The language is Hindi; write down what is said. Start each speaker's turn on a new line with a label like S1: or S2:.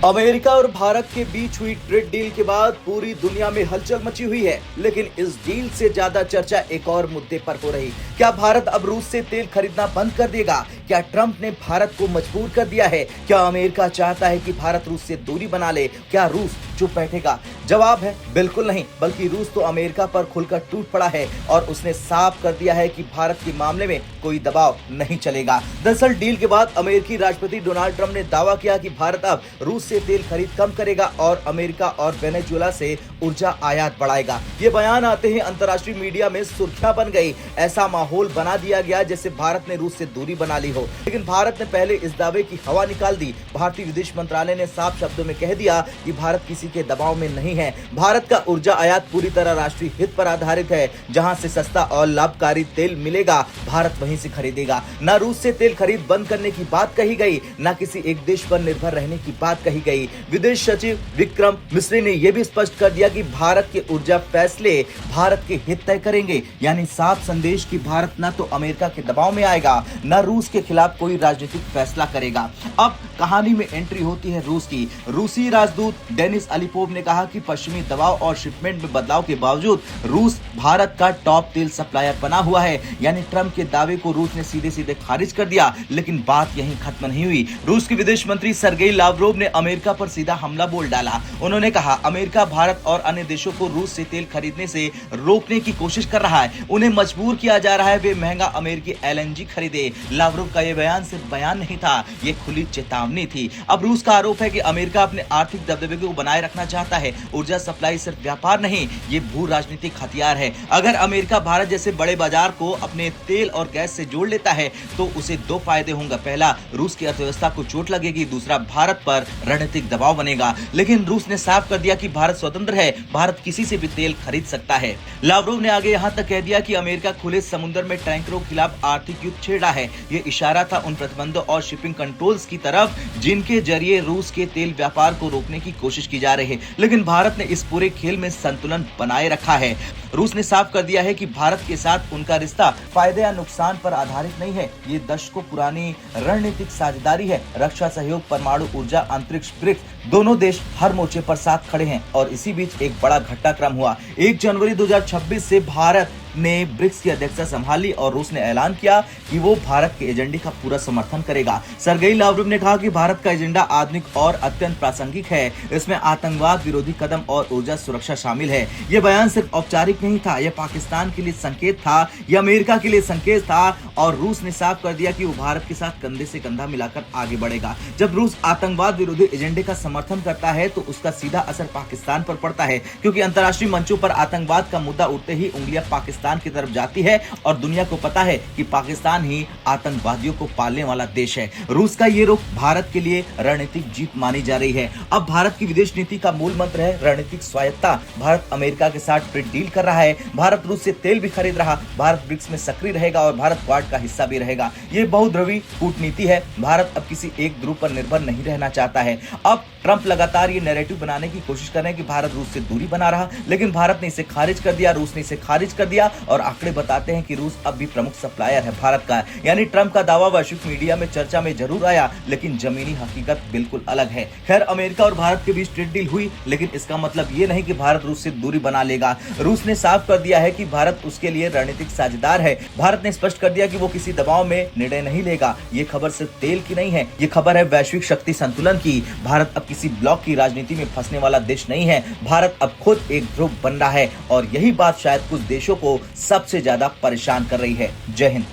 S1: अमेरिका और भारत के बीच हुई ट्रेड डील के बाद पूरी दुनिया में हलचल मची हुई है। लेकिन इस डील से ज्यादा चर्चा एक और मुद्दे पर हो रही। क्या भारत अब रूस से तेल खरीदना बंद कर देगा? क्या ट्रंप ने भारत को मजबूर कर दिया है? क्या अमेरिका चाहता है कि भारत रूस से दूरी बना ले? क्या रूस चुप बैठेगा? जवाब है बिल्कुल नहीं, बल्कि रूस तो अमेरिका पर खुलकर टूट पड़ा है और उसने साफ कर दिया है कि भारत के मामले में कोई दबाव नहीं चलेगा। दरअसल डील के बाद अमेरिकी राष्ट्रपति डोनाल्ड ट्रंप ने दावा किया कि भारत अब रूस से तेल खरीद कम करेगा और अमेरिका और वेनेजुएला से ऊर्जा आयात बढ़ाएगा। ये बयान आते ही अंतर्राष्ट्रीय मीडिया में सुर्खियां बन गई। ऐसा माहौल बना दिया गया जैसे भारत ने रूस से दूरी बना ली हो। लेकिन भारत ने पहले इस दावे की हवा निकाल दी। भारतीय विदेश मंत्रालय ने साफ शब्दों में कह दिया कि भारत किसी के दबाव में नहीं है। भारत का ऊर्जा आयात पूरी तरह राष्ट्रीय हित पर आधारित है। जहां से सस्ता और लाभकारी तेल मिलेगा, भारत वहीं से खरीदेगा। न रूस से तेल खरीद बंद करने की बात कही गई, न किसी एक देश पर निर्भर रहने की बात कही गई। विदेश सचिव विक्रम मिस्री ने यह भी स्पष्ट कर दिया कि भारत के ऊर्जा फैसले भारत के हित तय करेंगे। यानी साफ संदेश कि भारत न तो अमेरिका के दबाव में आएगा, न रूस के खिलाफ कोई राजनीतिक फैसला करेगा। अब कहानी में एंट्री होती है रूस की। रूसी राजदूत डेनिस अलीपोव ने कहा कि पश्चिमी दबाव और शिपमेंट में बदलाव के बावजूद रूस भारत का टॉप तेल सप्लायर बना हुआ है। यानी ट्रंप के दावे को रूस ने सीधे सीधे खारिज कर दिया। लेकिन बात यहीं खत्म नहीं हुई। रूस के विदेश मंत्री सर्गेई लावरोव ने अमेरिका पर सीधा हमला बोल डाला। उन्होंने कहा अमेरिका भारत और अन्य देशों को रूस से तेल खरीदने से रोकने की कोशिश कर रहा है। उन्हें मजबूर किया जा रहा है वे महंगा अमेरिकी एलएनजी खरीदे। लावरोव का यह बयान सिर्फ बयान नहीं था, ये खुली चेतावनी थी। अब रूस का आरोप है कि अमेरिका अपने आर्थिक दबदबे को बनाए रखना चाहता है। ऊर्जा सप्लाई सिर्फ व्यापार नहीं, ये भू राजनीतिक हथियार है। अगर अमेरिका भारत जैसे बड़े बाजार को अपने तेल और गैस से जोड़ लेता है तो उसे दो फायदे होंगे। पहला, रूस की अर्थव्यवस्था को चोट लगेगी। दूसरा, भारत पर रणनीतिक दबाव बनेगा। लेकिन रूस ने साफ कर दिया कि भारत स्वतंत्र है, भारत किसी से भी तेल खरीद सकता है। लावरोव ने आगे यहां तक कह दिया कि अमेरिका खुले समुद्र में टैंकरों के खिलाफ आर्थिक युद्ध छेड़ रहा है। ये इशारा था उन प्रतिबंधों और शिपिंग कंट्रोल्स की तरफ जिनके जरिए रूस के तेल व्यापार को रोकने की कोशिश की जा रही है। लेकिन भारत ने इस पूरे खेल में संतुलन बनाए रखा है। रूस ने साफ कर दिया है कि भारत के साथ उनका रिश्ता फायदे या नुकसान पर आधारित नहीं है। ये दशकों पुरानी रणनीतिक साझेदारी है। रक्षा सहयोग, परमाणु ऊर्जा, अंतरिक्ष, ब्रिक्स, दोनों देश हर मोर्चे पर साथ खड़े हैं। और इसी बीच एक बड़ा घटनाक्रम हुआ। 1 जनवरी 2026 से भारत ने ब्रिक्स की अध्यक्षता संभाली और रूस ने ऐलान किया कि वो भारत के एजेंडे का पूरा समर्थन करेगा। सर्गेई लावरोव ने कहा कि भारत का एजेंडा आधुनिक और अत्यंत प्रासंगिक है। इसमें आतंकवाद विरोधी कदम और ऊर्जा सुरक्षा शामिल है। यह बयान सिर्फ औपचारिक नहीं था, यह पाकिस्तान के लिए संकेत था, यह अमेरिका के लिए संकेत था। और रूस ने साफ कर दिया कि वो भारत के साथ कंधे से कंधा मिलाकर आगे बढ़ेगा। जब रूस आतंकवाद विरोधी एजेंडे का समर्थन करता है तो उसका सीधा असर पाकिस्तान पर पड़ता है, क्योंकि अंतर्राष्ट्रीय मंचों पर आतंकवाद का मुद्दा उठते ही उंगलियां पाकिस्तान की तरफ जाती है और दुनिया को पता है कि पाकिस्तान ही आतंकवादियों को पालने वाला देश है। रूस का ये रुख भारत के लिए रणनीतिक जीत मानी जा रही है। अब भारत की विदेश नीति का मूल मंत्र है रणनीतिक स्वायत्तता। भारत अमेरिका के साथ ट्रेड डील कर रहा है, भारत रूस से तेल भी खरीद रहा, भारत ब्रिक्स में सक्रिय रहेगा और भारत क्वाड का हिस्सा भी रहेगा। ये बहुध्रुवी कूटनीति है। भारत अब किसी एक ध्रुव पर निर्भर नहीं रहना चाहता है। अब ट्रंप लगातार ये नैरेटिव बनाने की कोशिश कर रहे हैं कि भारत रूस से दूरी बना रहा, लेकिन भारत ने इसे खारिज कर दिया, रूस ने इसे खारिज कर दिया। और आंकड़े बताते हैं कि रूस अब भी प्रमुख सप्लायर है भारत का। यानी ट्रंप का दावा वैश्विक मीडिया में चर्चा में जरूर आया, लेकिन जमीनी हकीकत बिल्कुल अलग है। खैर, अमेरिका और भारत के बीच ट्रेड डील हुई, लेकिन इसका मतलब ये नहीं कि भारत रूस से दूरी बना लेगा। रूस ने साफ कर दिया है कि भारत उसके लिए रणनीतिक साझेदार है। भारत ने स्पष्ट कर दिया कि वो किसी दबाव में निर्णय नहीं लेगा। ये खबर सिर्फ तेल की नहीं है, ये खबर है वैश्विक शक्ति संतुलन की। भारत अब किसी ब्लॉक की राजनीति में फंसने वाला देश नहीं है। भारत अब खुद एक ध्रुव बन रहा है और यही बात शायद कुछ देशों को सबसे ज्यादा परेशान कर रही है। जय हिंद।